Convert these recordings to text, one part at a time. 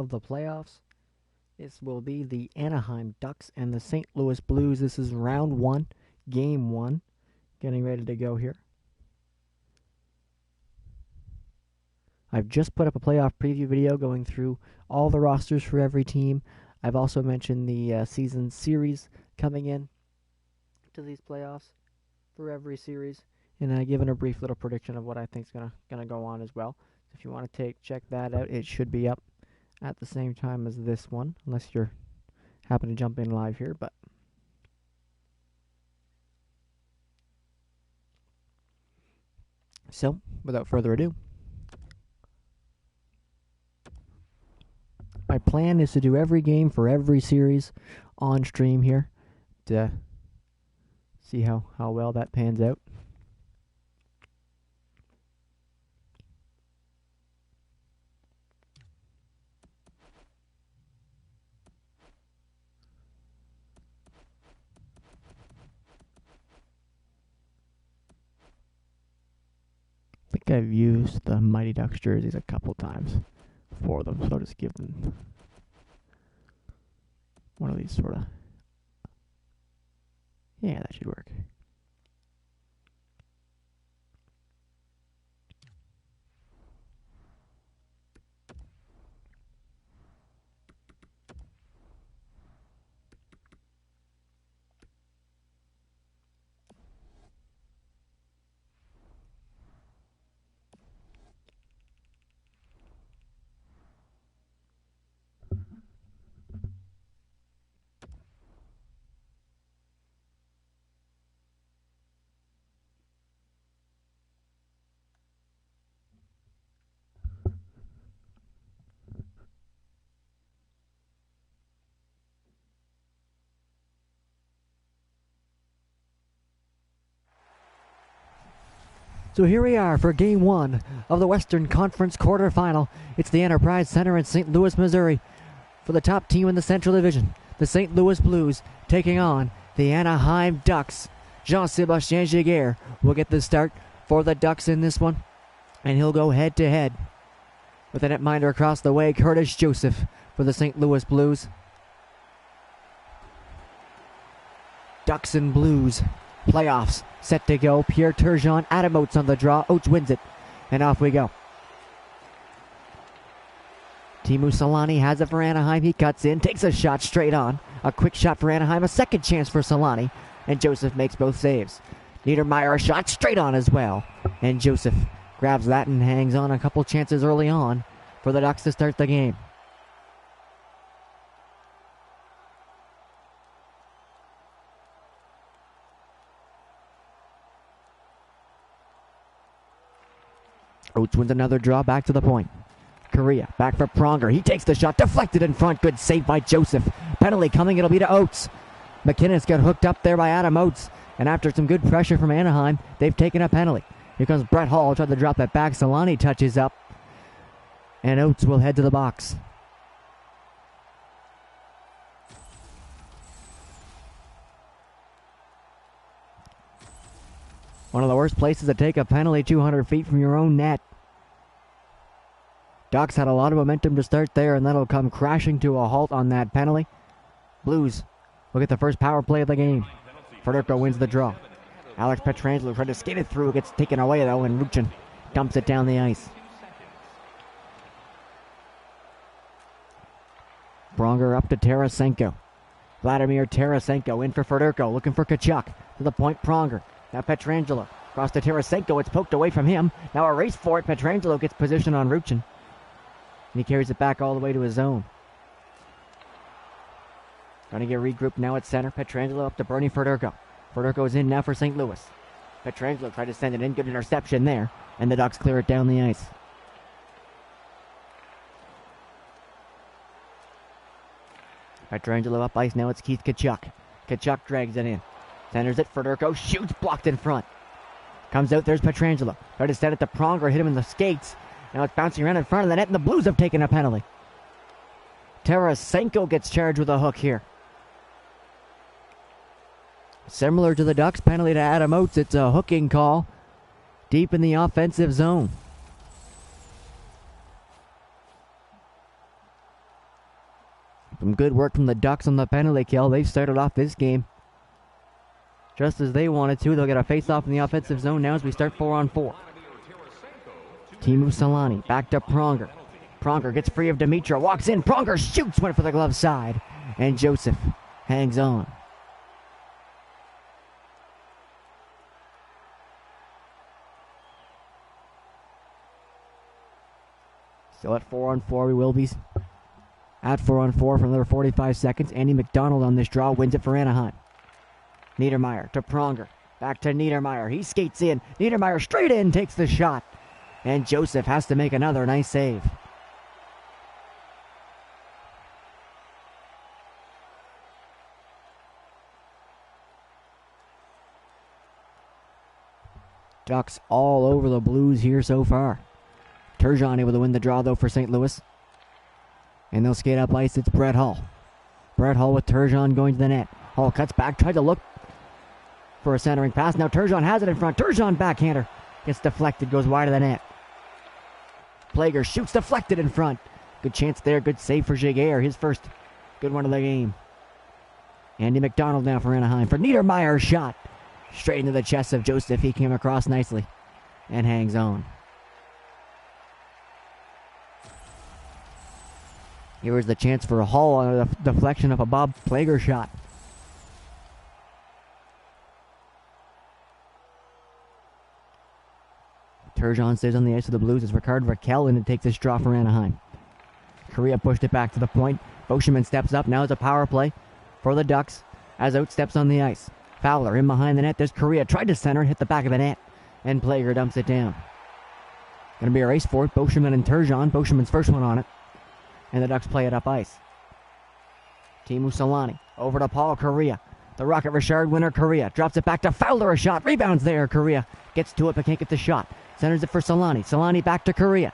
of the playoffs. This will be the Anaheim Ducks and the St. Louis Blues. This is round one, game one. Getting ready to go here. I've just put up a playoff preview video going through all the rosters for every team. I've also mentioned the season series coming in to these playoffs for every series, and I've given a brief little prediction of what I think is gonna go on as well. So if you want to check that out, it should be up at the same time as this one, unless you're happen to jump in live here. But so, without further ado, my plan is to do every game for every series on stream here to see how well that pans out. I think I've used the Mighty Ducks jerseys a couple times for them, so I'll just give them one of these sort of. Yeah, that should work. So here we are for Game 1 of the Western Conference quarterfinal. It's the Enterprise Center in St. Louis, Missouri. For the top team in the Central Division, the St. Louis Blues taking on the Anaheim Ducks. Jean-Sébastien Giguère will get the start for the Ducks in this one, and he'll go head-to-head with a netminder across the way, Curtis Joseph for the St. Louis Blues. Ducks and Blues playoffs set to go. Pierre Turgeon, Adam Oates on the draw. Oates wins it, and off we go. Teemu Selanne has it for Anaheim. He cuts in, takes a shot straight on. A quick shot for Anaheim, a second chance for Selanne, and Joseph makes both saves. Niedermeyer, a shot straight on as well, and Joseph grabs that and hangs on a couple chances early on for the Ducks to start the game. Oates wins another draw back to the point. Correa back for Pronger. He takes the shot, deflected in front. Good save by Joseph. Penalty coming, it'll be to Oates. McKinnis got hooked up there by Adam Oates, and after some good pressure from Anaheim, they've taken a penalty. Here comes Brett Hall, tried to drop it back. Selanne touches up, and Oates will head to the box. One of the worst places to take a penalty, 200 feet from your own net. Ducks had a lot of momentum to start there, and that'll come crashing to a halt on that penalty. Blues will get the first power play of the game. Federico wins the draw. Alex Pietrangelo tried to skate it through. It gets taken away, though, and Ruchin dumps it down the ice. Pronger up to Tarasenko. Vladimir Tarasenko in for Federico, looking for Tkachuk. To the point, Pronger. Now Pietrangelo across to Tarasenko. It's poked away from him. Now a race for it. Pietrangelo gets position on Ruchin, and he carries it back all the way to his zone. Trying to get regrouped now at center. Pietrangelo up to Bernie Federico. Federico is in now for St. Louis. Pietrangelo tried to send it in. Good interception there, and the Ducks clear it down the ice. Pietrangelo up ice now. It's Keith Tkachuk. Tkachuk drags it in. Centers it. Federico shoots, blocked in front. Comes out. There's Pietrangelo. Tried to set it to Pronger. Hit him in the skates. Now it's bouncing around in front of the net, and the Blues have taken a penalty. Tarasenko gets charged with a hook here. Similar to the Ducks penalty to Adam Oates, it's a hooking call deep in the offensive zone. Some good work from the Ducks on the penalty kill. They've started off this game just as they wanted to. They'll get a face-off in the offensive zone now as we start 4-on-4. Teemu Selanne back to Pronger. Pronger gets free of Dimitra, walks in, Pronger shoots, went for the glove side, and Joseph hangs on. Still at 4-on-4, we will be at 4-on-4 for another 45 seconds. Andy McDonald on this draw wins it for Anaheim. Niedermeyer to Pronger. Back to Niedermeyer. He skates in. Niedermeyer straight in, takes the shot. And Joseph has to make another nice save. Ducks all over the Blues here so far. Turgeon able to win the draw, though, for St. Louis. And they'll skate up ice. It's Brett Hull. Brett Hull with Turgeon going to the net. Hull cuts back, tried to look for a centering pass. Now Turgeon has it in front. Turgeon backhander. Gets deflected, goes wide of the net. Plager shoots, deflected in front. Good chance there, good save for Giguère. His first good one of the game. Andy McDonald now for Anaheim. For Niedermeyer's shot. Straight into the chest of Joseph. He came across nicely and hangs on. Here is the chance for a Hull on the deflection of a Bob Plager shot. Turgeon stays on the ice of the Blues as Rickard Rakell takes this draw for Anaheim. Correa pushed it back to the point. Boschman steps up. Now it's a power play for the Ducks as Oates steps on the ice. Fowler in behind the net. There's Correa. Tried to center it, hit the back of the net. And Plager dumps it down. Going to be a race for it. Boschman and Turgeon. Boschman's first one on it. And the Ducks play it up ice. Teemu Selanne over to Paul Correa. The Rocket Richard winner, Correa. Drops it back to Fowler, a shot. Rebounds there, Correa. Gets to it but can't get the shot. Centers it for Selanne. Selanne back to Correa.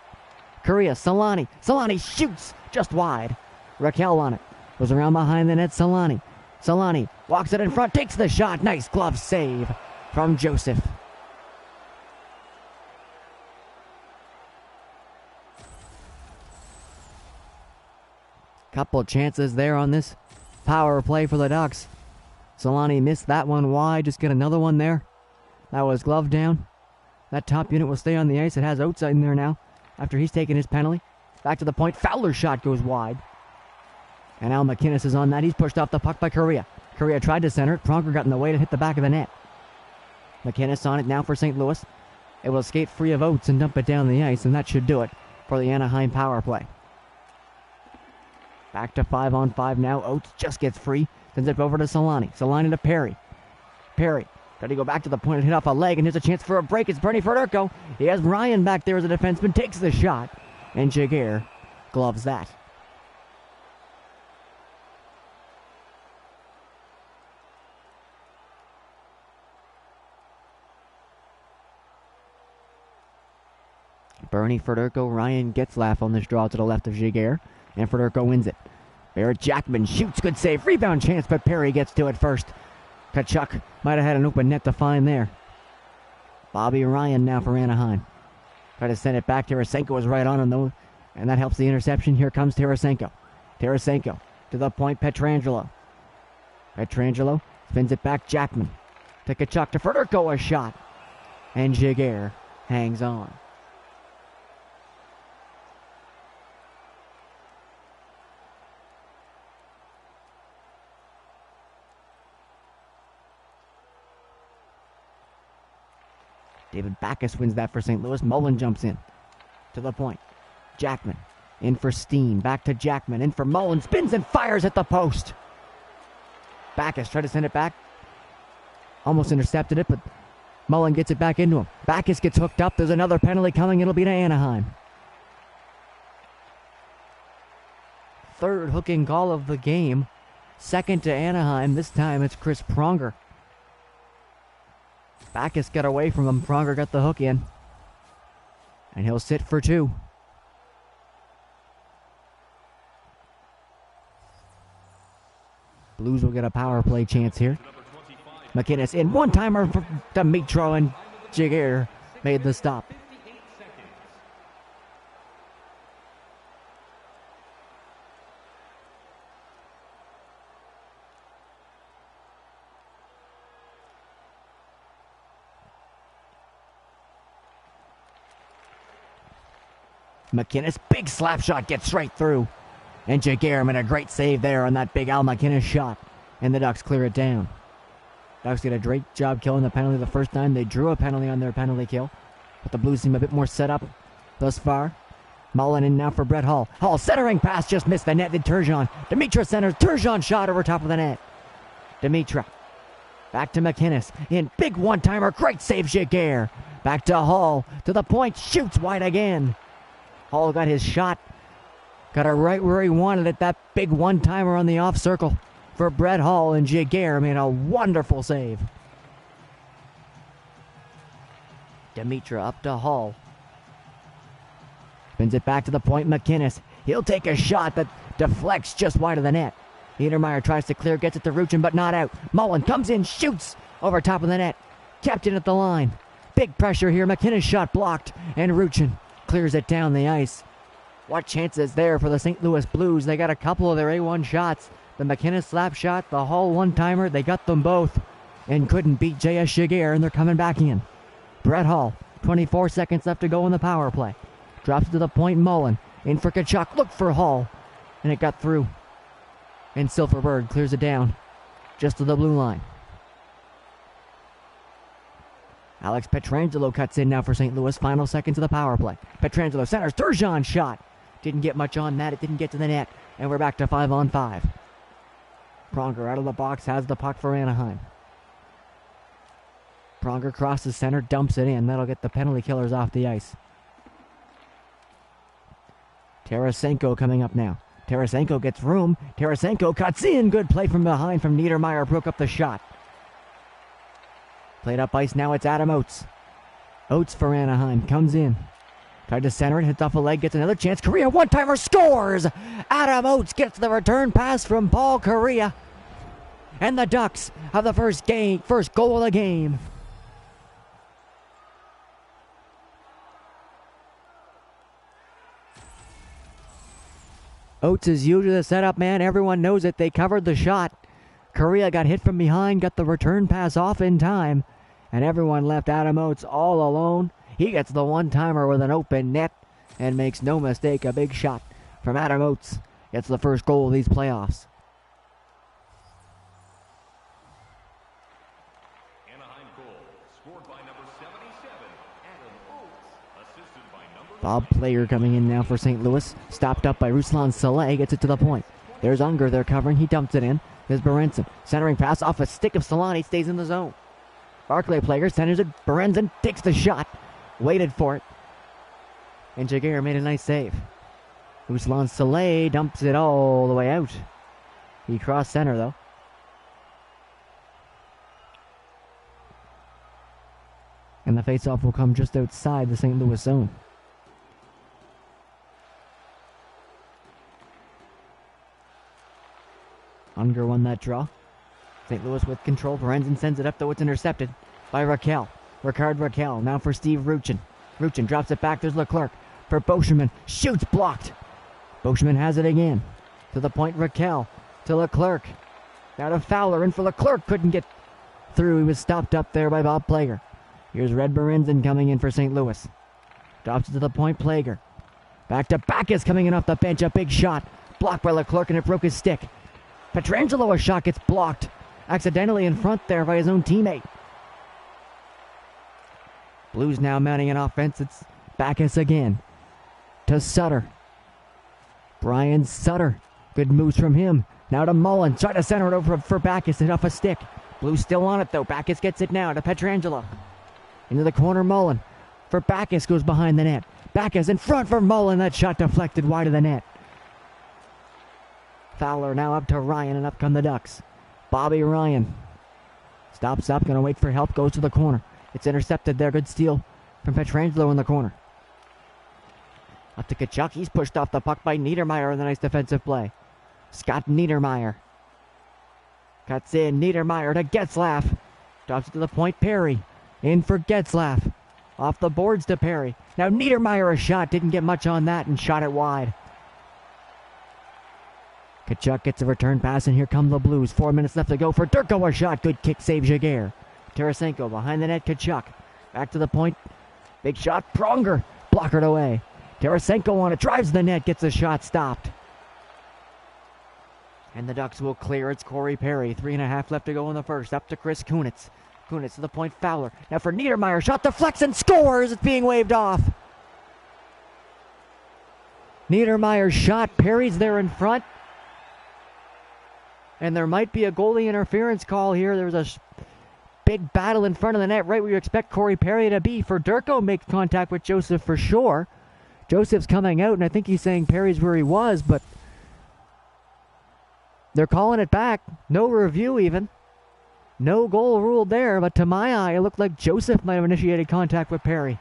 Correa, Selanne. Selanne shoots just wide. Raquel on it. Goes around behind the net, Selanne. Selanne walks it in front, takes the shot. Nice glove save from Joseph. Couple chances there on this power play for the Ducks. Selanne missed that one wide. Just get another one there. That was glove down. That top unit will stay on the ice. It has Oates in there now after he's taken his penalty. Back to the point. Fowler's shot goes wide. And Al McInnes is on that. He's pushed off the puck by Correa. Correa tried to center it. Pronger got in the way to hit the back of the net. McInnes on it now for St. Louis. It will skate free of Oates and dump it down the ice, and that should do it for the Anaheim power play. Back to 5-on-5 now. Oates just gets free. Sends it over to Selanne. Selanne to Perry. Perry. Tried to go back to the point and hit off a leg, and here's a chance for a break. It's Bernie Fedorko. He has Ryan back there as a defenseman. Takes the shot. And Giguère gloves that. Bernie Fedorko. Ryan Getzlaff on this draw to the left of Giguère. And Fedorko wins it. Barrett Jackman shoots. Good save. Rebound chance, but Perry gets to it first. Tkachuk might have had an open net to find there. Bobby Ryan now for Anaheim. Try to send it back. Tarasenko was right on him, though, and that helps the interception. Here comes Tarasenko. Tarasenko to the point. Pietrangelo. Pietrangelo spins it back. Jackman to Tkachuk. To Fedorko, a shot. And Giguère hangs on. David Backes wins that for St. Louis. Mullen jumps in to the point. Jackman in for Steen. Back to Jackman. In for Mullen. Spins and fires at the post. Backes tried to send it back. Almost intercepted it, but Mullen gets it back into him. Backes gets hooked up. There's another penalty coming. It'll be to Anaheim. Third hooking call of the game. Second to Anaheim. This time it's Chris Pronger. Backes got away from him. Pronger got the hook in. And he'll sit for two. Blues will get a power play chance here. McInnes in. One-timer for Dimitro, and Giguère made the stop. McInnes, big slap shot, gets right through. And Jaguar made a great save there on that big Al McInnes shot. And the Ducks clear it down. Ducks did a great job killing the penalty the first time. They drew a penalty on their penalty kill. But the Blues seem a bit more set up thus far. Mullen in now for Brett Hull. Hull centering pass just missed the net. Did Turgeon. Dimitra centers. Turgeon shot over top of the net. Dimitra. Back to McInnes. In big one-timer. Great save, Jaguar. Back to Hull. To the point. Shoots wide again. Hull got his shot. Got it right where he wanted it. That big one-timer on the off circle for Brett Hull. And Jaguar made a wonderful save. Dimitra up to Hull. Spins it back to the point. McInnes. He'll take a shot that deflects just wide of the net. Niedermeyer tries to clear, gets it to Ruchin, but not out. Mullen comes in, shoots over top of the net. Kept it at the line. Big pressure here. McInnes shot blocked, and Ruchin clears it down the ice. What chances there for the St. Louis Blues? They got a couple of their A1 shots. The McInnes slap shot, the Hull one-timer, they got them both and couldn't beat J.S. Jaguar, and they're coming back in. Brett Hull, 24 seconds left to go in the power play. Drops to the point. Mullen in for Tkachuk. Look for Hull, and it got through. And Silverberg clears it down just to the blue line. Alex Pietrangelo cuts in now for St. Louis. Final seconds of the power play. Pietrangelo centers. Turgeon shot. Didn't get much on that. It didn't get to the net. And we're back to 5-on-5. Pronger out of the box has the puck for Anaheim. Pronger crosses center, dumps it in. That'll get the penalty killers off the ice. Tarasenko coming up now. Tarasenko gets room. Tarasenko cuts in. Good play from behind from Niedermeyer. Broke up the shot. Played up ice. Now it's Adam Oates. Oates for Anaheim. Comes in. Tried to center it. Hits off a leg. Gets another chance. Correa one-timer scores. Adam Oates gets the return pass from Paul Correa. And the Ducks have the first goal of the game. Oates is usually the setup man. Everyone knows it. They covered the shot. Correa got hit from behind, got the return pass off in time, and everyone left Adam Oates all alone. He gets the one-timer with an open net and makes no mistake. A big shot from Adam Oates. Gets the first goal of these playoffs. Anaheim goal, scored by number 77, Adam Oates, assisted by number... Bob Player coming in now for St. Louis. Stopped up by Ruslan Saleh. Gets it to the point. There's Unger there covering. He dumps it in. There's Berenson. Centering pass off a stick of Solani. Stays in the zone. Barclay Player centers it. Berenson takes the shot. Waited for it. And Jaguar made a nice save. Ruslan Saleh dumps it all the way out. He crossed center though. And the faceoff will come just outside the St. Louis zone. Unger won that draw. St. Louis with control. Berenson sends it up, though it's intercepted by Raquel. Ricard Raquel now for Steve Ruchin. Ruchin drops it back. There's Leclerc for Beauchemin. Shoots blocked. Beauchemin has it again. To the point, Raquel. To Leclerc. Now to Fowler. In for Leclerc. Couldn't get through. He was stopped up there by Bob Plager. Here's Red Berenson coming in for St. Louis. Drops it to the point, Plager. Back to Backus coming in off the bench. A big shot. Blocked by Leclerc, and it broke his stick. Pietrangelo, a shot gets blocked. Accidentally in front there by his own teammate. Blues now mounting an offense. It's Backus again. To Sutter. Brian Sutter. Good moves from him. Now to Mullen. Try to center it over for Backus. Hit off a stick. Blues still on it though. Backus gets it now to Pietrangelo. Into the corner, Mullen. For Backus goes behind the net. Backus in front for Mullen. That shot deflected wide of the net. Fowler now up to Ryan, and up come the Ducks. Bobby Ryan stops up, going to wait for help, goes to the corner. It's intercepted there. Good steal from Pietrangelo in the corner. Up to Tkachuk. He's pushed off the puck by Niedermeyer in the nice defensive play. Scott Niedermeyer cuts in. Niedermeyer to Getzlaff. Drops it to the point. Perry in for Getzlaff. Off the boards to Perry. Now Niedermeyer a shot. Didn't get much on that and shot it wide. Tkachuk gets a return pass, and here come the Blues. 4 minutes left to go for Durko. A shot. Good kick save, Jaguar. Tarasenko behind the net. Tkachuk back to the point. Big shot. Pronger blockered away. Tarasenko on it, drives the net, gets a shot stopped. And the Ducks will clear. It's Corey Perry. 3.5 left to go in the first. Up to Chris Kunitz. Kunitz to the point, Fowler. Now for Niedermeyer. Shot deflects and scores. It's being waved off. Niedermeyer's shot. Perry's there in front. And there might be a goalie interference call here. There's a big battle in front of the net, right where you expect Corey Perry to be. Fedorko makes contact with Joseph for sure. Joseph's coming out, and I think he's saying Perry's where he was, but they're calling it back. No review even. No goal ruled there, but to my eye, it looked like Joseph might have initiated contact with Perry.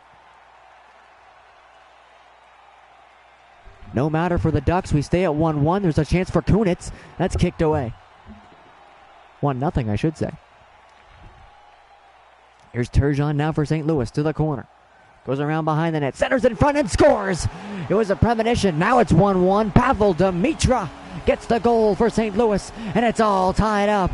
No matter for the Ducks. We stay at 1-1. There's a chance for Kunitz. That's kicked away. 1-0, I should say. Here's Turgeon now for St. Louis to the corner. Goes around behind the net. Centers in front and scores. It was a premonition. Now it's 1-1. Pavel Demitra gets the goal for St. Louis, and it's all tied up.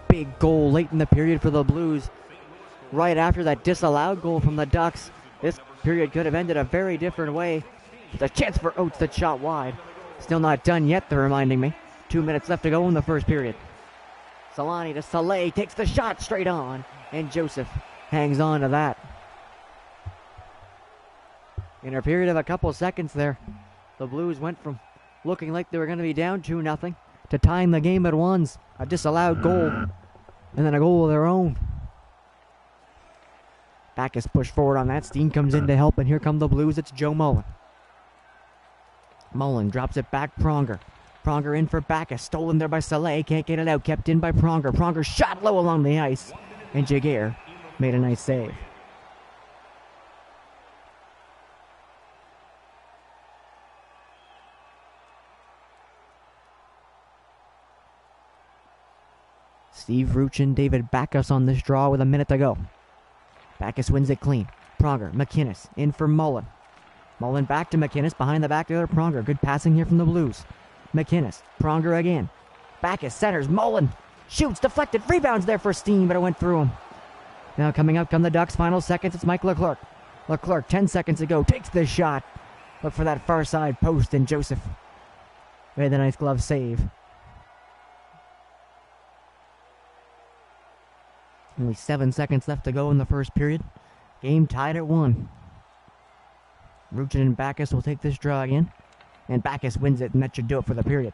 Big goal late in the period for the Blues. Right after that disallowed goal from the Ducks, this period could have ended a very different way. The chance for Oates that shot wide. Still not done yet, they're reminding me. 2 minutes left to go in the first period. Solani to Saleh, takes the shot straight on, and Joseph hangs on to that. In a period of a couple seconds there, the Blues went from looking like they were going to be down 2-0 to tying the game at ones. A disallowed goal, and then a goal of their own. Backus pushed forward on that. Steen comes in to help, and here come the Blues. It's Joe Mullen. Mullen drops it back, Pronger. Pronger in for Backus. Stolen there by Saleh. Can't get it out. Kept in by Pronger. Pronger shot low along the ice, and Jaguar made a nice save. Steve Ruchin, David Backus on this draw with a minute to go. Backus wins it clean. Pronger, McInnes, in for Mullen. Mullen back to McInnes, behind the back to Pronger. Good passing here from the Blues. McInnes, Pronger again. Backus centers, Mullen shoots, deflected, rebounds there for Steen, but it went through him. Now coming up come the Ducks, final seconds, it's Mike Leclerc. Leclerc, 10 seconds to go, takes the shot. Look for that far side post, and Joseph made the nice glove save. Only 7 seconds left to go in the first period. Game tied at 1. Ruchin and Backus will take this draw again. And Backus wins it, and that should do it for the period.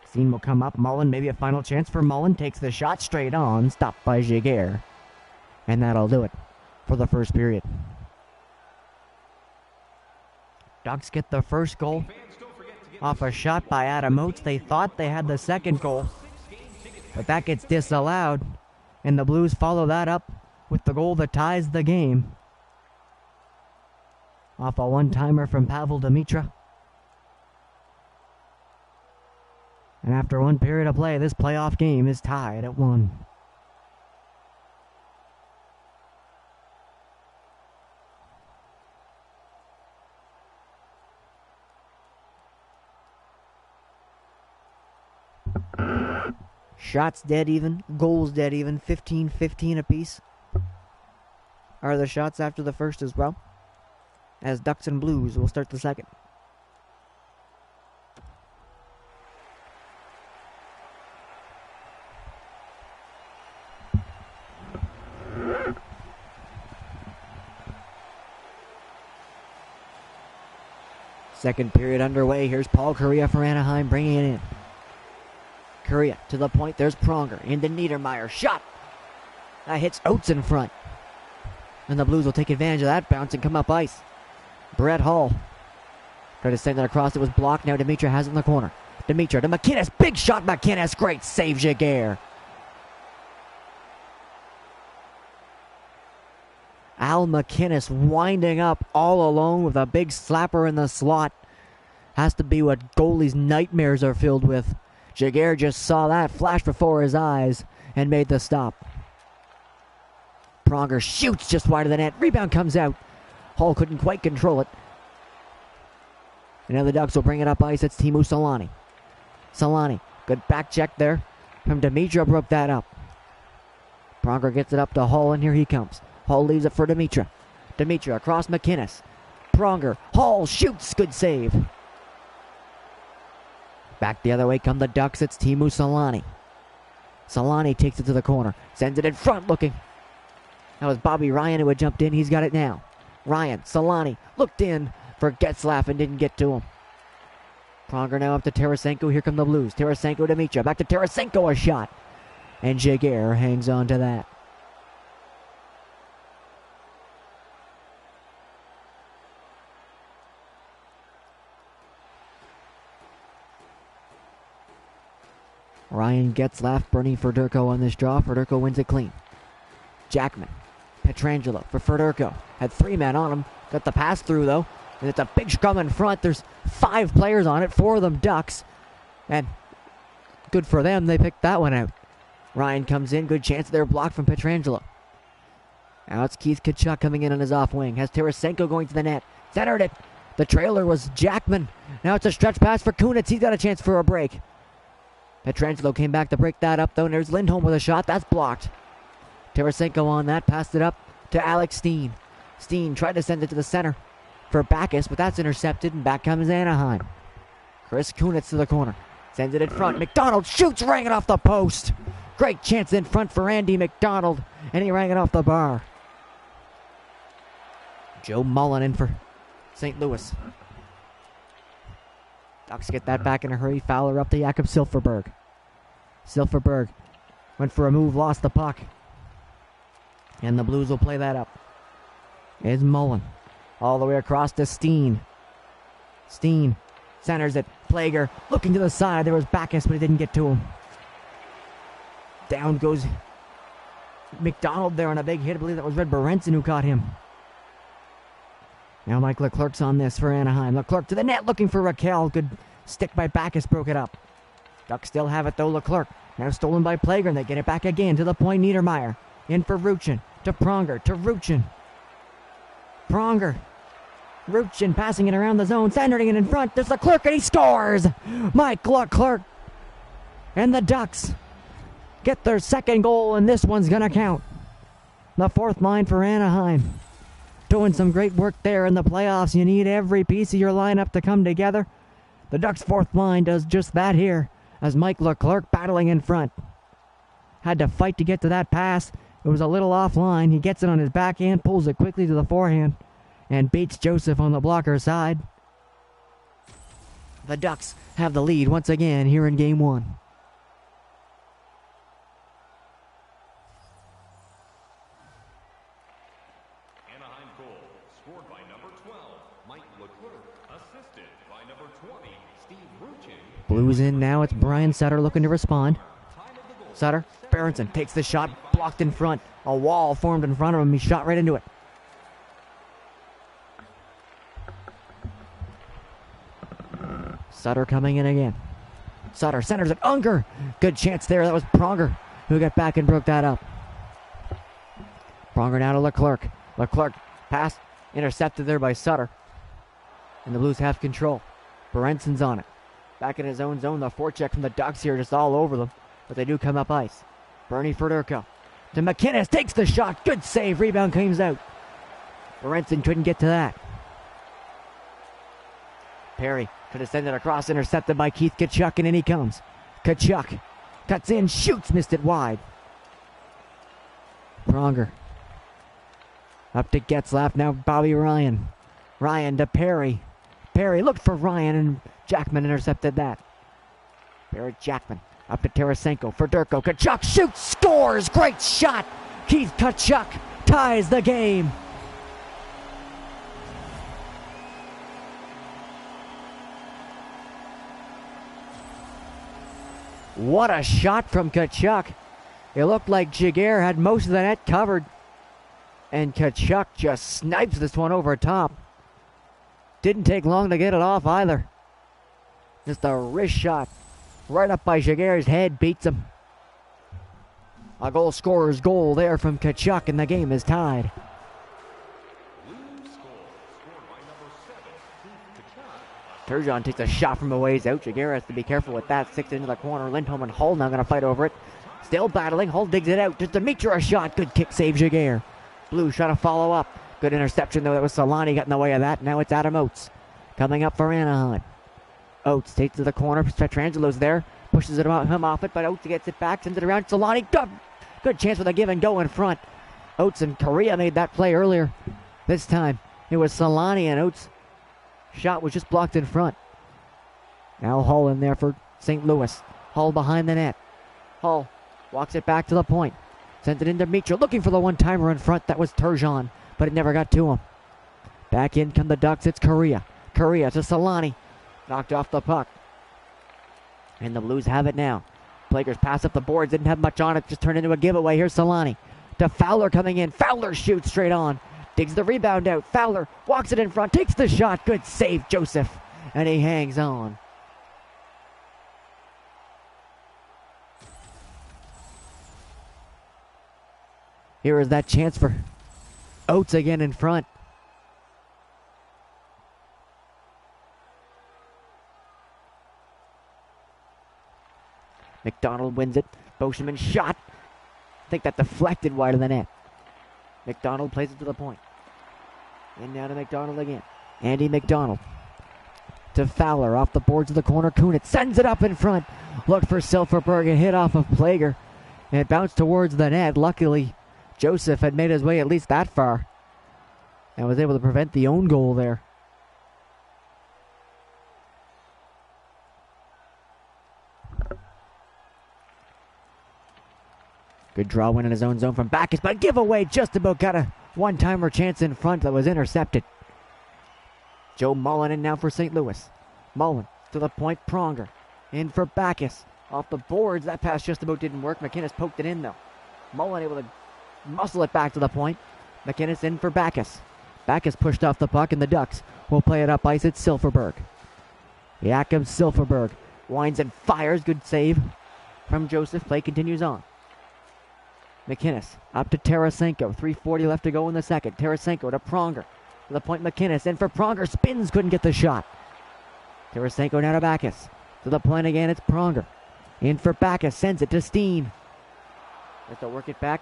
Steen will come up. Mullen, maybe a final chance for Mullen. Takes the shot straight on. Stopped by Jaguar. And that'll do it for the first period. Ducks get the first goal off a shot by Adam Oates. They thought they had the second goal, but that gets disallowed. And the Blues follow that up with the goal that ties the game. Off a one-timer from Pavel Demitra. And after one period of play, this playoff game is tied at 1. Shots dead even, goals dead even, 15-15 apiece are the shots after the first as well, as Ducks and Blues will start the second. Second period underway. Here's Paul Kariya for Anaheim, bringing it in. Kariya to the point. There's Pronger into Niedermeyer. Shot. That hits Oates in front. And the Blues will take advantage of that bounce and come up ice. Brett Hull tried to send that across. It was blocked. Now Demitra has it in the corner. Demitra to McInnes. Big shot, McInnes. Great save, Jaguar. Al McInnes winding up all alone with a big slapper in the slot. Has to be what goalies' nightmares are filled with. Jaguar just saw that flash before his eyes and made the stop. Pronger shoots just wide of the net. Rebound comes out. Hall couldn't quite control it. And now the Ducks will bring it up ice. It's Teemu Selanne. Selanne, good back check there from Dimitra, broke that up. Pronger gets it up to Hall, and here he comes. Hall leaves it for Dimitra. Dimitra across McInnes. Pronger, Hall shoots, good save. Back the other way come the Ducks. It's Teemu Selanne. Selanne takes it to the corner, sends it in front looking. That was Bobby Ryan who had jumped in. He's got it now. Ryan, Selanne looked in for Getzlaf and didn't get to him. Pronger now up to Tarasenko. Here come the Blues. Tarasenko, Dimitra. Back to Tarasenko, a shot. And Jaguar hangs on to that. Ryan Getzlaf, Bernie Fedorko on this draw. Fedorko wins it clean. Jackman, Pietrangelo for Fedorko. Had 3 men on him. Got the pass through though. And it's a big scrum in front. There's 5 players on it. 4 of them Ducks. And good for them. They picked that one out. Ryan comes in. Good chance there. Blocked from Pietrangelo. Now it's Keith Tkachuk coming in on his off wing. Has Tarasenko going to the net. Centered it. The trailer was Jackman. Now it's a stretch pass for Kunitz. He's got a chance for a break. Pietrangelo came back to break that up though. And there's Lindholm with a shot. That's blocked. Tarasenko on that. Passed it up to Alex Steen. Steen tried to send it to the center for Backes, but that's intercepted, and back comes Anaheim. Chris Kunitz to the corner. Sends it in front. McDonald shoots, rang it off the post. Great chance in front for Andy McDonald, and he rang it off the bar. Joe Mullen in for St. Louis. Ducks get that back in a hurry. Fowler up to Jakob Silfverberg. Silfverberg went for a move, lost the puck. And the Blues will play that up. It's Mullen. All the way across to Steen. Steen centers it. Plager looking to the side. There was Backes, but he didn't get to him. Down goes McDonald there on a big hit. I believe that was Red Berenson who caught him. Now Mike Leclerc's on this for Anaheim. Leclerc to the net looking for Raquel. Good stick by Backes, broke it up. Ducks still have it though. Leclerc now stolen by Plager, and they get it back again to the point. Niedermeyer in for Ruchin. To Pronger. To Ruchin. Pronger. Ruchin passing it around the zone. Centering it in front. There's Leclerc, and he scores! Mike Leclerc. And the Ducks get their second goal, and this one's going to count. The 4th line for Anaheim. Doing some great work there in the playoffs. You need every piece of your lineup to come together. The Ducks' 4th line does just that here, as Mike Leclerc battling in front. Had to fight to get to that pass. It was a little offline. He gets it on his backhand, pulls it quickly to the forehand, and beats Joseph on the blocker side. The Ducks have the lead once again here in Game 1. Anaheim goal, scored by number 12, Mike Leclerc, assisted by number 20, Steve Ruchin. Blues in now. It's Brian Sutter looking to respond. Sutter, Berenson takes the shot, blocked in front. A wall formed in front of him. He shot right into it. Sutter coming in again. Sutter centers it. Unger. Good chance there. That was Pronger who got back and broke that up. Pronger now to Leclerc. Leclerc pass intercepted there by Sutter. And the Blues have control. Berenson's on it. Back in his own zone. The forecheck from the Ducks here just all over them. But they do come up ice. Bernie Fedorko to McInnes. Takes the shot. Good save. Rebound comes out. Berenson couldn't get to that. Perry could have sent it across. Intercepted by Keith Tkachuk. And in he comes. Tkachuk cuts in. Shoots. Missed it wide. Pronger. Up to Getzlaf. Now Bobby Ryan. Ryan to Perry. Perry looked for Ryan. And Jackman intercepted that. Barrett Jackman. Up to Tarasenko. Fedorko. Tkachuk shoots. Scores. Great shot. Keith Tkachuk ties the game. What a shot from Tkachuk. It looked like Jaguar had most of the net covered. And Tkachuk just snipes this one over top. Didn't take long to get it off either. Just a wrist shot right up by Jaguar's head, beats him. A goal scorer's goal there from Tkachuk, and the game is tied. Turgeon takes a shot from a ways out. Jaguar has to be careful with that. Sticks it into the corner. Lindholm and Hull now going to fight over it. Still battling. Hull digs it out. Just Dimitri a shot. Good kick save, Jaguar. Blues trying to follow up. Good interception though. That was Solani got in the way of that. Now it's Adam Oates coming up for Anaheim. Oates takes it to the corner. Petrangelo's there. Pushes it him off it, but Oates gets it back. Sends it around. Solani. Good chance with a give and go in front. Oates and Correa made that play earlier. This time it was Solani, and Oates' shot was just blocked in front. Now Hull in there for St. Louis. Hull behind the net. Hull walks it back to the point. Sends it into Mitchell, looking for the one-timer in front. That was Turgeon, but it never got to him. Back in come the Ducks. It's Correa. Correa to Solani. Knocked off the puck. And the Blues have it now. Blakers pass up the boards. Didn't have much on it. Just turned into a giveaway. Here's Solani. To Fowler coming in. Fowler shoots straight on. Digs the rebound out. Fowler walks it in front. Takes the shot. Good save, Joseph. And he hangs on. Here is that chance for Oates again in front. McDonald wins it. Boschman shot. I think that deflected wide of the net. McDonald plays it to the point. And now to McDonald again. Andy McDonald. To Fowler off the boards of the corner. Kunitz sends it up in front. Looked for Silfverberg and hit off of Plager. And it bounced towards the net. Luckily, Joseph had made his way at least that far. And was able to prevent the own goal there. Good draw win in his own zone from Backus, but giveaway just about got a one-timer chance in front that was intercepted. Joe Mullen in now for St. Louis. Mullen to the point, Pronger. In for Backus. Off the boards, that pass just about didn't work. McInnes poked it in though. Mullen able to muscle it back to the point. McInnes in for Backus. Backus pushed off the puck and the Ducks will play it up ice. It's Silfverberg. Jakob Silfverberg winds and fires. Good save from Joseph. Play continues on. McInnes up to Tarasenko. 3:40 left to go in the second. Tarasenko to Pronger. To the point, McInnes in for Pronger. Spins, couldn't get the shot. Tarasenko now to Backus. To the point again, it's Pronger. In for Backus. Sends it to Steen. Has to work it back.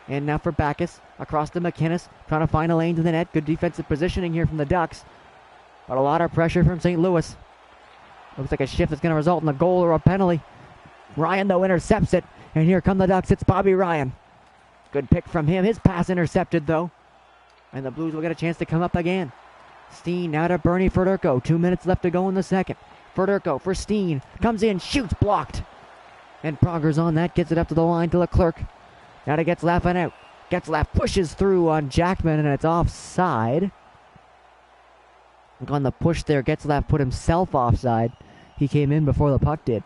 And now for Backus. Across to McInnes. Trying to find a lane to the net. Good defensive positioning here from the Ducks. But a lot of pressure from St. Louis. Looks like a shift that's going to result in a goal or a penalty. Ryan, though, intercepts it. And here come the Ducks. It's Bobby Ryan. Good pick from him. His pass intercepted, though. And the Blues will get a chance to come up again. Steen now to Bernie Fedorko. 2 minutes left to go in the second. Fedorko for Steen. Comes in, shoots, blocked. And Pronger's on that. Gets it up to the line to Leclerc. Now to Getzlaf and out. Getzlaf pushes through on Jackman, and it's offside. Look on the push there. Getzlaf put himself offside. He came in before the puck did.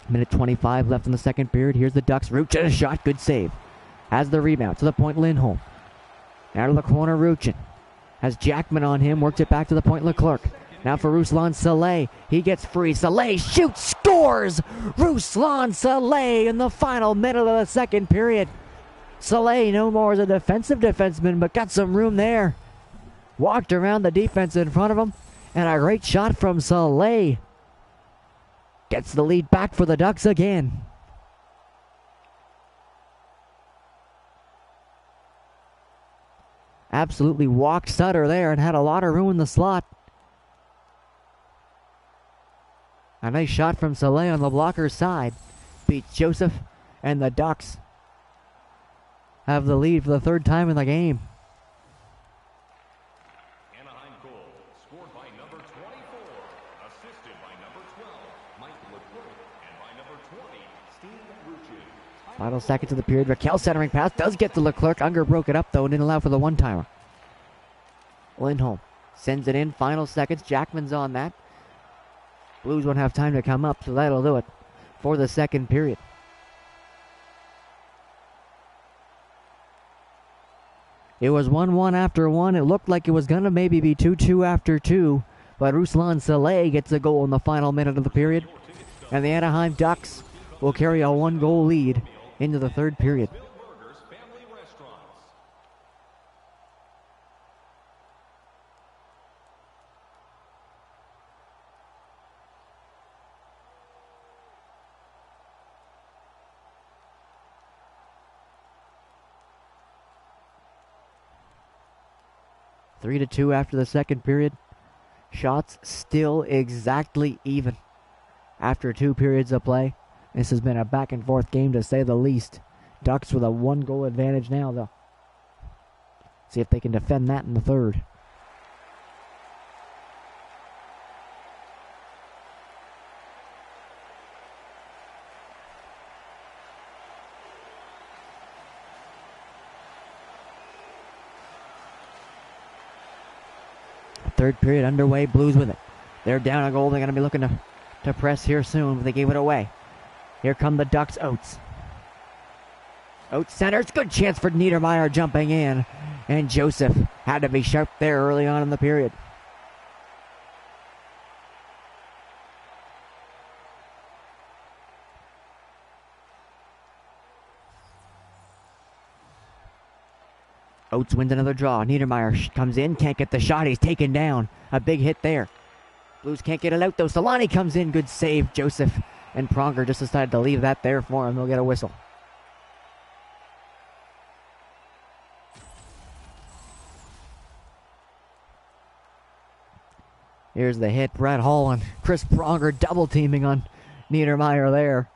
Minute 25 left in the second period. Here's the Ducks. Ruchin a shot. Good save. Has the rebound. To the point, Lindholm. Now to the corner, Ruchin. Has Jackman on him. Works it back to the point, Leclerc. Now for Ruslan Saleh. He gets free. Saleh shoots. Scores! Ruslan Saleh in the final minute of the second period. Saleh no more as a defensive defenseman, but got some room there. Walked around the defense in front of him. And a great shot from Saleh. Gets the lead back for the Ducks again. Absolutely walked Sutter there and had a lot of room in the slot. A nice shot from Saleh on the blocker's side. Beats Joseph, and the Ducks have the lead for the third time in the game. Anaheim goal, scored by number 24, assisted by number 12, Mike Leclerc, and by number 20, Steve Ruchin. Final seconds of the period. Raquel centering pass does get to Leclerc. Unger broke it up though and didn't allow for the one-timer. Lindholm sends it in. Final seconds. Jackman's on that. Blues won't have time to come up, so that'll do it for the second period. It was 1-1 after 1. It looked like it was going to maybe be 2-2 after 2. But Ruslan Saleh gets a goal in the final minute of the period. And the Anaheim Ducks will carry a 1-goal lead into the third period. 3-2 after the second period. Shots still exactly even after 2 periods of play. This has been a back and forth game to say the least. Ducks with a 1-goal advantage now, though. See if they can defend that in the third. Third period underway, Blues with it. They're down a goal. They're going to be looking to press here soon, but they gave it away. Here come the Ducks. Oates. Oates centers. Good chance for Niedermeyer jumping in. And Joseph had to be sharp there early on in the period. Oates wins another draw. Niedermeyer comes in, can't get the shot. He's taken down. A big hit there. Blues can't get it out though. Solani comes in. Good save. Joseph and Pronger just decided to leave that there for him. They'll get a whistle. Here's the hit. Brett Hall and Chris Pronger double teaming on Niedermeyer there.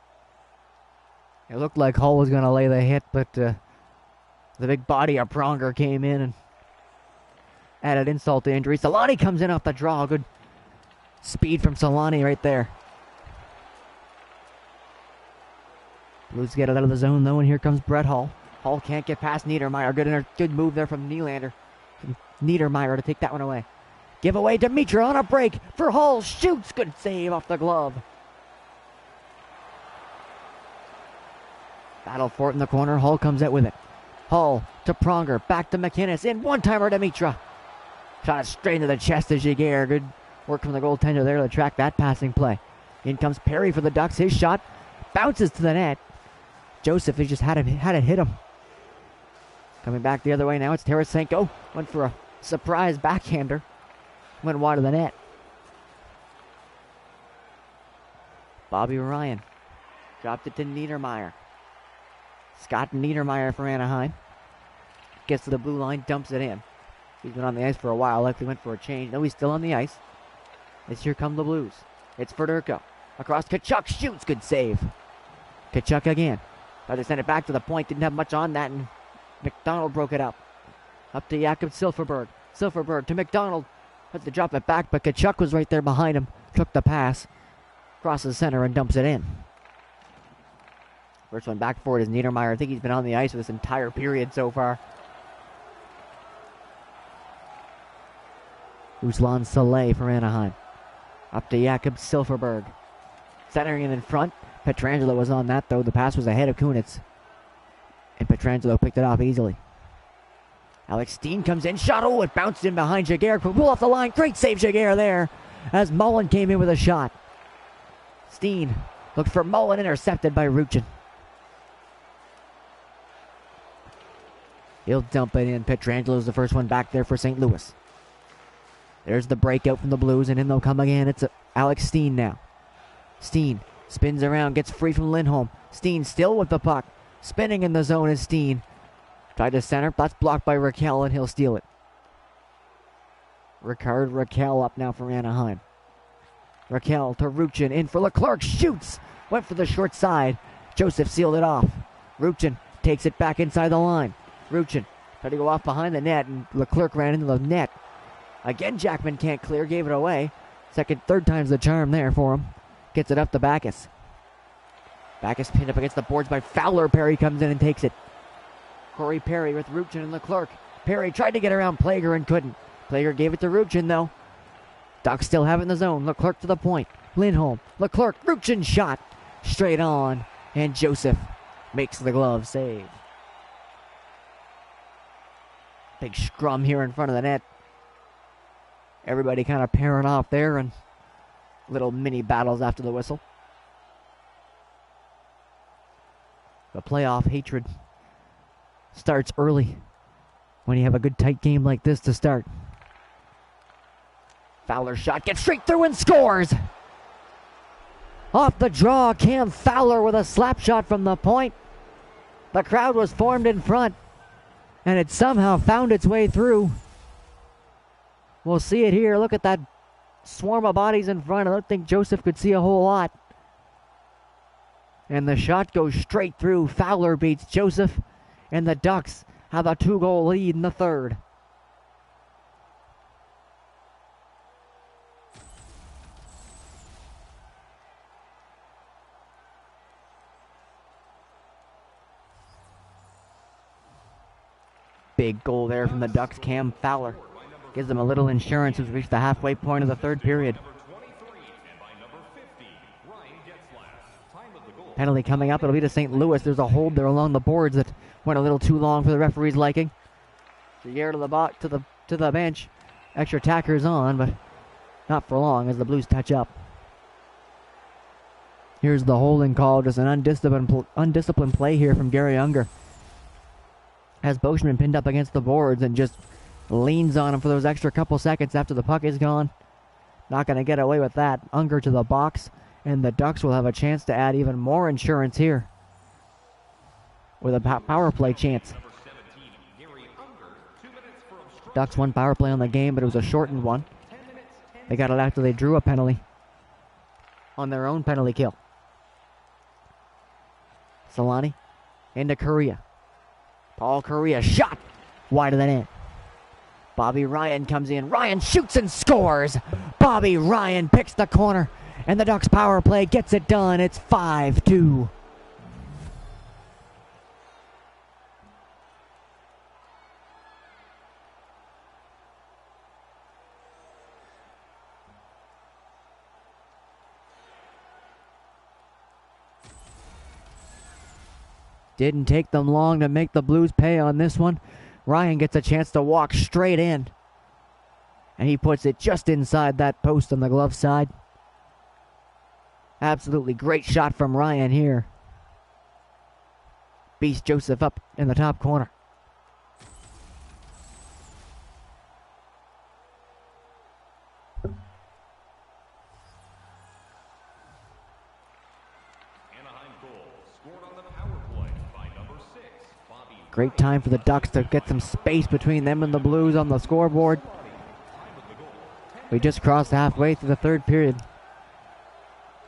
It looked like Hall was going to lay the hit, but the big body of Pronger came in and added insult to injury. Solani comes in off the draw. Good speed from Solani right there. Blues get it out of the zone though, and here comes Brett Hall. Hall can't get past Niedermeyer. Good move there from Nylander. Niedermeyer to take that one away. Give away Dimitra on a break for Hall. Shoots. Good save off the glove. Battle for it in the corner. Hall comes out with it. Hall to Pronger. Back to McInnes. In one-timer Dimitra. Shot it straight into the chest of Giguère. Good work from the goaltender there to track that passing play. In comes Perry for the Ducks. His shot bounces to the net. Joseph has just had it hit him. Coming back the other way now. It's Tarasenko. Went for a surprise backhander. Went wide of the net. Bobby Ryan dropped it to Niedermeyer. Scott Niedermeyer for Anaheim. Gets to the blue line, dumps it in. He's been on the ice for a while, likely went for a change. No, he's still on the ice. As here come the Blues. It's Fedorko. Across Tkachuk, shoots, good save. Tkachuk again. Tried to send it back to the point, didn't have much on that, and McDonald broke it up. Up to Jakob Silfverberg. Silfverberg to McDonald. Had to drop it back, but Tkachuk was right there behind him. Took the pass. Crosses center and dumps it in. First one back for it is Niedermeyer. I think he's been on the ice for this entire period so far. Ruslan Saleh for Anaheim. Up to Jakob Silfverberg. Centering it in front. Pietrangelo was on that though. The pass was ahead of Kunitz. And Pietrangelo picked it off easily. Alex Steen comes in. Shot. Oh, it bounced in behind Giguère. Pull off the line. Great save, Giguère there. As Mullen came in with a shot. Steen looked for Mullen. Intercepted by Ruchin. He'll dump it in. Pietrangelo's the first one back there for St. Louis. There's the breakout from the Blues, and in they'll come again. It's Alex Steen now. Steen spins around, gets free from Lindholm. Steen still with the puck. Spinning in the zone is Steen. Tried to center, that's blocked by Raquel, and he'll steal it. Ricard Raquel up now for Anaheim. Raquel to Ruchin, in for Leclerc, shoots! Went for the short side. Joseph sealed it off. Ruchin takes it back inside the line. Ruchin tried to go off behind the net, and Leclerc ran into the net. Again, Jackman can't clear, gave it away. Third time's the charm there for him. Gets it up to Backus. Backus pinned up against the boards by Fowler. Perry comes in and takes it. Corey Perry with Ruchin and Leclerc. Perry tried to get around Plager and couldn't. Plager gave it to Ruchin though. Ducks still have it in the zone. Leclerc to the point. Lindholm. Leclerc. Ruchin shot. Straight on. And Joseph makes the glove save. Big scrum here in front of the net. Everybody kind of pairing off there and little mini battles after the whistle. The playoff hatred starts early when you have a good tight game like this to start. Fowler's shot gets straight through and scores! Off the draw, Cam Fowler with a slap shot from the point. The crowd was formed in front, and it somehow found its way through. We'll see it here. Look at that swarm of bodies in front. I don't think Joseph could see a whole lot. And the shot goes straight through. Fowler beats Joseph, and the Ducks have a 2-goal lead in the third. Big goal there from the Ducks. Cam Fowler gives them a little insurance as we reach the halfway point of the third period. Penalty coming up. It'll be to St. Louis. There's a hold there along the boards that went a little too long for the referee's liking. Jaguar to the bench. Extra tackers on, but not for long as the Blues touch up. Here's the holding call. Just an undisciplined play here from Gary Unger. Has Boschman pinned up against the boards and just leans on him for those extra couple seconds after the puck is gone. Not going to get away with that. Unger to the box, and the Ducks will have a chance to add even more insurance here with a power play chance. Ducks one power play on the game, but it was a shortened one. They got it after they drew a penalty on their own penalty kill. Solani into Correa. Paul Correa shot wide of the net. Bobby Ryan comes in. Ryan shoots and scores. Bobby Ryan picks the corner, and the Ducks power play gets it done. It's 5-2. Didn't take them long to make the Blues pay on this one. Ryan gets a chance to walk straight in, and he puts it just inside that post on the glove side. Absolutely great shot from Ryan here. Beats Joseph up in the top corner. Great time for the Ducks to get some space between them and the Blues on the scoreboard. We just crossed halfway through the third period.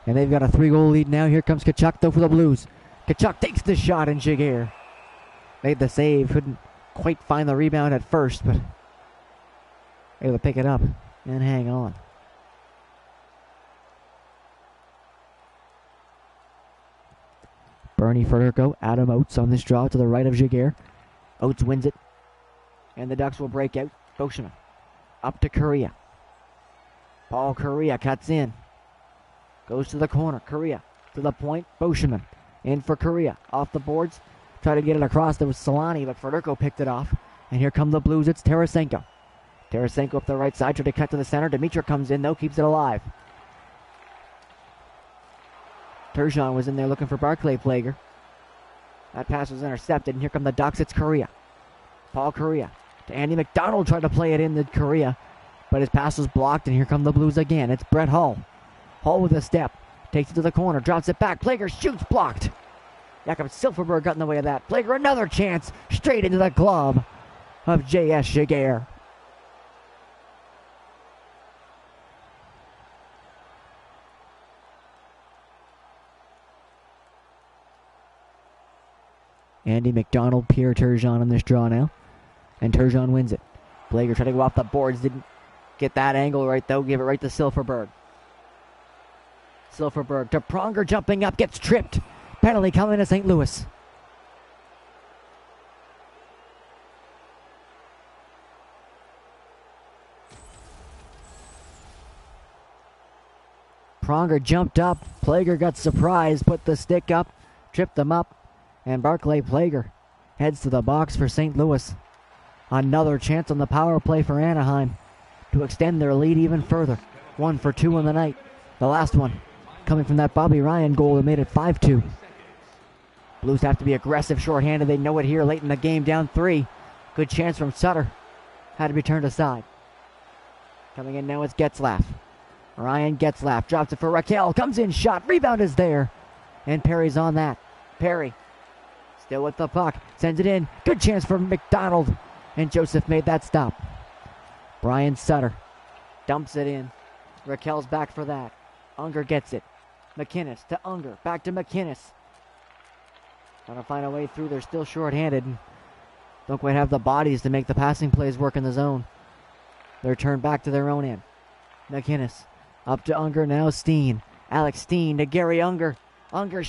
And they've got a 3-goal lead now. Here comes Tkachuk though for the Blues. Tkachuk takes the shot, and Jaguar made the save. Couldn't quite find the rebound at first, but able to pick it up and hang on. Bernie Federico, Adam Oates on this draw to the right of Jaguar. Oates wins it, and the Ducks will break out. Boschman up to Correa. Paul Correa cuts in. Goes to the corner. Correa to the point. Boschman in for Correa. Off the boards. Try to get it across. There was Solani, but Federico picked it off. And here come the Blues. It's Tarasenko. Tarasenko up the right side. Trying to cut to the center. Dimitra comes in, though. Keeps it alive. Turgeon was in there looking for Barclay Plager. That pass was intercepted, and here come the Ducks. It's Correa. Paul Correa to Andy McDonald. Tried to play it in to Correa, but his pass was blocked, and here come the Blues again. It's Brett Hull. Hull with a step. Takes it to the corner. Drops it back. Plager shoots, blocked. Jakob Silfverberg got in the way of that. Plager another chance. Straight into the glove of J.S. Jaguar. Andy McDonald, Pierre Turgeon on this draw now. And Turgeon wins it. Plager tried to go off the boards. Didn't get that angle right, though. Give it right to Silfverberg. Silfverberg to Pronger, jumping up. Gets tripped. Penalty coming to St. Louis. Pronger jumped up. Plager got surprised. Put the stick up. Tripped him up. And Barclay Plager heads to the box for St. Louis. Another chance on the power play for Anaheim to extend their lead even further. 1 for 2 in the night. The last one coming from that Bobby Ryan goal that made it 5-2. Blues have to be aggressive shorthanded. They know it here late in the game, down 3. Good chance from Sutter. Had to be turned aside. Coming in now, it's Getzlaf. Ryan Getzlaf drops it for Raquel. Comes in, shot. Rebound is there. And Perry's on that. Perry still with the puck. Sends it in. Good chance for McDonald. And Joseph made that stop. Brian Sutter dumps it in. Raquel's back for that. Unger gets it. McInnes to Unger. Back to McInnes. Trying to find a way through. They're still short-handed. Don't quite have the bodies to make the passing plays work in the zone. They're turned back to their own end. McInnes up to Unger. Now Steen. Alex Steen to Gary Unger. Unger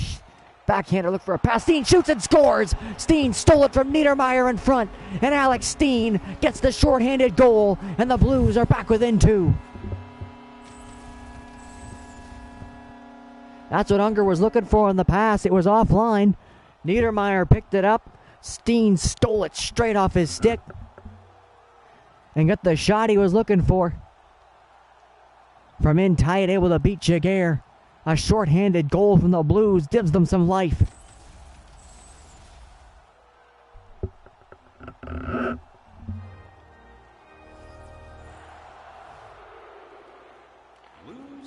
backhander, look for a pass. Steen shoots and scores. Steen stole it from Niedermeyer in front. And Alex Steen gets the shorthanded goal. And the Blues are back within 2. That's what Unger was looking for on the pass. It was offline. Niedermeyer picked it up. Steen stole it straight off his stick. And got the shot he was looking for. From in tight, able to beat Jaguar. A short-handed goal from the Blues gives them some life.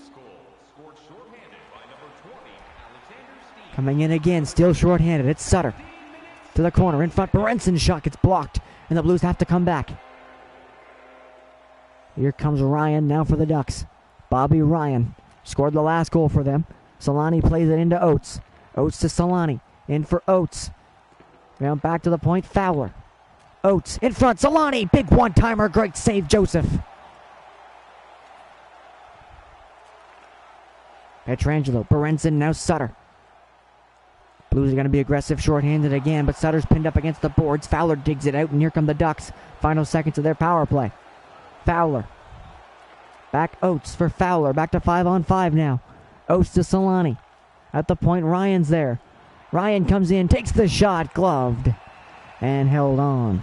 Scored shorthanded by number 20, Alexander Steen. Coming in again, still short-handed. It's Sutter. To the corner, in front. Berensen's shot gets blocked. And the Blues have to come back. Here comes Ryan now for the Ducks. Bobby Ryan scored the last goal for them. Solani plays it into Oates. Oates to Solani. In for Oates. Round back to the point. Fowler. Oates in front. Solani. Big one-timer. Great save, Joseph. Pietrangelo. Berensen. Now Sutter. Blues are going to be aggressive shorthanded again, but Sutter's pinned up against the boards. Fowler digs it out, and here come the Ducks. Final seconds of their power play. Fowler. Back Oates for Fowler. Back to 5-on-5 now. Oates to Solani. At the point, Ryan's there. Ryan comes in, takes the shot, gloved, and held on.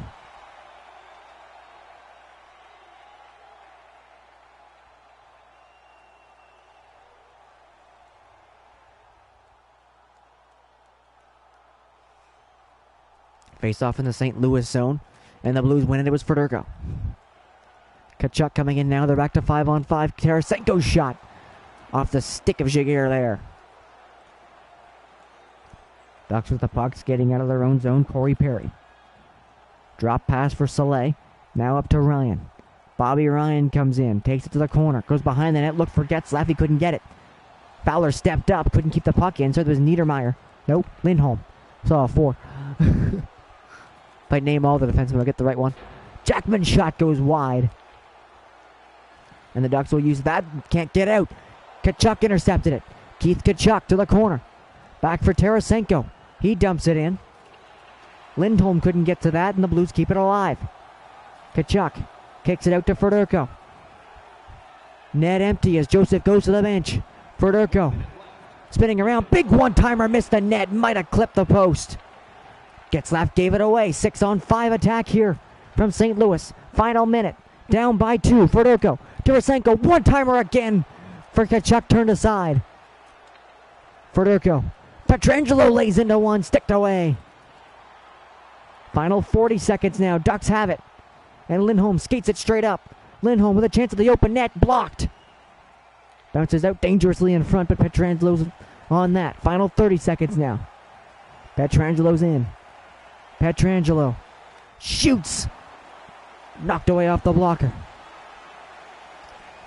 Face off in the St. Louis zone, and the Blues win it. It was Fedorko. Kachuk coming in now. They're back to 5-on-5. Tarasenko's shot off the stick of Jaguar there. Ducks with the puck, skating out of their own zone. Corey Perry. Drop pass for Soleil. Now up to Ryan. Bobby Ryan comes in. Takes it to the corner. Goes behind the net. Looked for Getzlaf. He couldn't get it. Fowler stepped up. Couldn't keep the puck in. So it was Niedermeyer. Nope. Lindholm. Saw a 4. If I name all the defensemen, I'll get the right one. Jackman's shot goes wide. And the Ducks will use that. Can't get out. Kachuk intercepted it. Keith Kachuk to the corner. Back for Tarasenko. He dumps it in. Lindholm couldn't get to that, and the Blues keep it alive. Kachuk kicks it out to Fedorko. Net empty as Joseph goes to the bench. Fedorko spinning around. Big one-timer, missed the net. Might have clipped the post. Getzlaf gave it away. 6-on-5 attack here from St. Louis. Final minute. Down by 2. Fedorko. Tarasenko. One-timer again for Kachuk, turned aside. Fedorko. Pietrangelo lays into one. Sticked away. Final 40 seconds now. Ducks have it. And Lindholm skates it straight up. Lindholm with a chance at the open net. Blocked. Bounces out dangerously in front, but Pietrangelo's on that. Final 30 seconds now. Pietrangelo's in. Pietrangelo shoots. Knocked away off the blocker.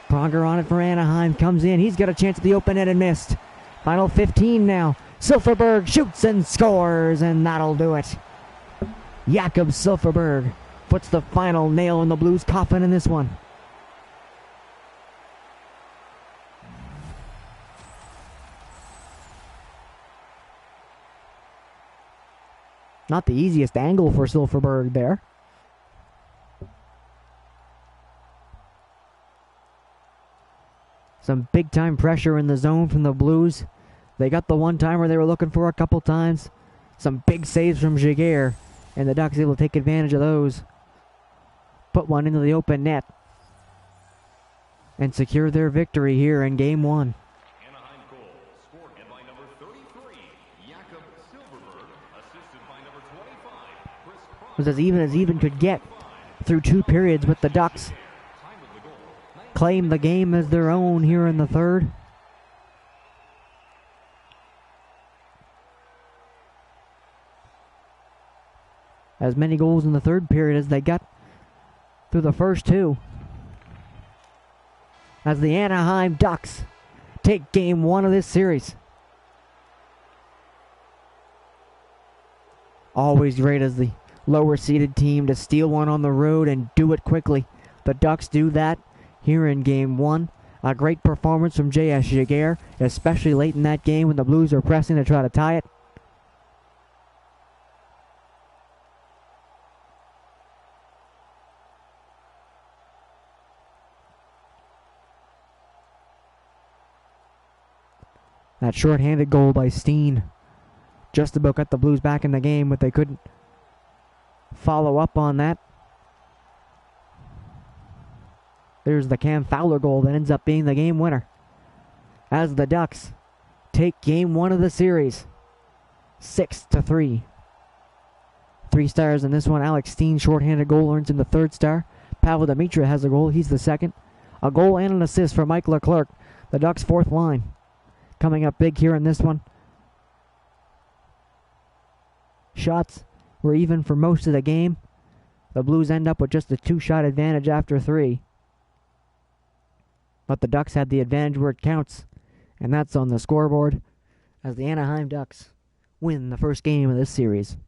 Pronger on it for Anaheim. Comes in. He's got a chance at the open net and missed. Final 15 now. Silfverberg shoots and scores, and that'll do it. Jakob Silfverberg puts the final nail in the Blues' coffin in this one. Not the easiest angle for Silfverberg there. Some big-time pressure in the zone from the Blues. They got the one-timer they were looking for a couple times. Some big saves from Jaguar, and the Ducks able to take advantage of those. put one into the open net and secure their victory here in Game 1. Anaheim goal scored by number 33, Jakob Silverberg, assisted by number 25, Chris Cross. It was as even could get through 2 periods with the Ducks. Time of the goal, Claim the game as their own here in the third. As many goals in the third period as they got through the first 2. As the Anaheim Ducks take Game 1 of this series. Always great as the lower seeded team to steal one on the road and do it quickly. The Ducks do that here in Game 1. A great performance from J.S. Jaguar, especially late in that game when the Blues are pressing to try to tie it. That short-handed goal by Steen just about got the Blues back in the game, but they couldn't follow up on that. There's the Cam Fowler goal that ends up being the game winner, as the Ducks take Game 1 of the series 6-3. 3 stars in this one. Alex Steen short-handed goal earns him the 3rd star. Pavel Demitra has a goal. He's the 2nd. A goal and an assist for Mike Leclerc, the Ducks' 4th line. Coming up big here in this one. Shots were even for most of the game. The Blues end up with just a 2-shot advantage after 3. But the Ducks had the advantage where it counts, and that's on the scoreboard as the Anaheim Ducks win the first game of this series.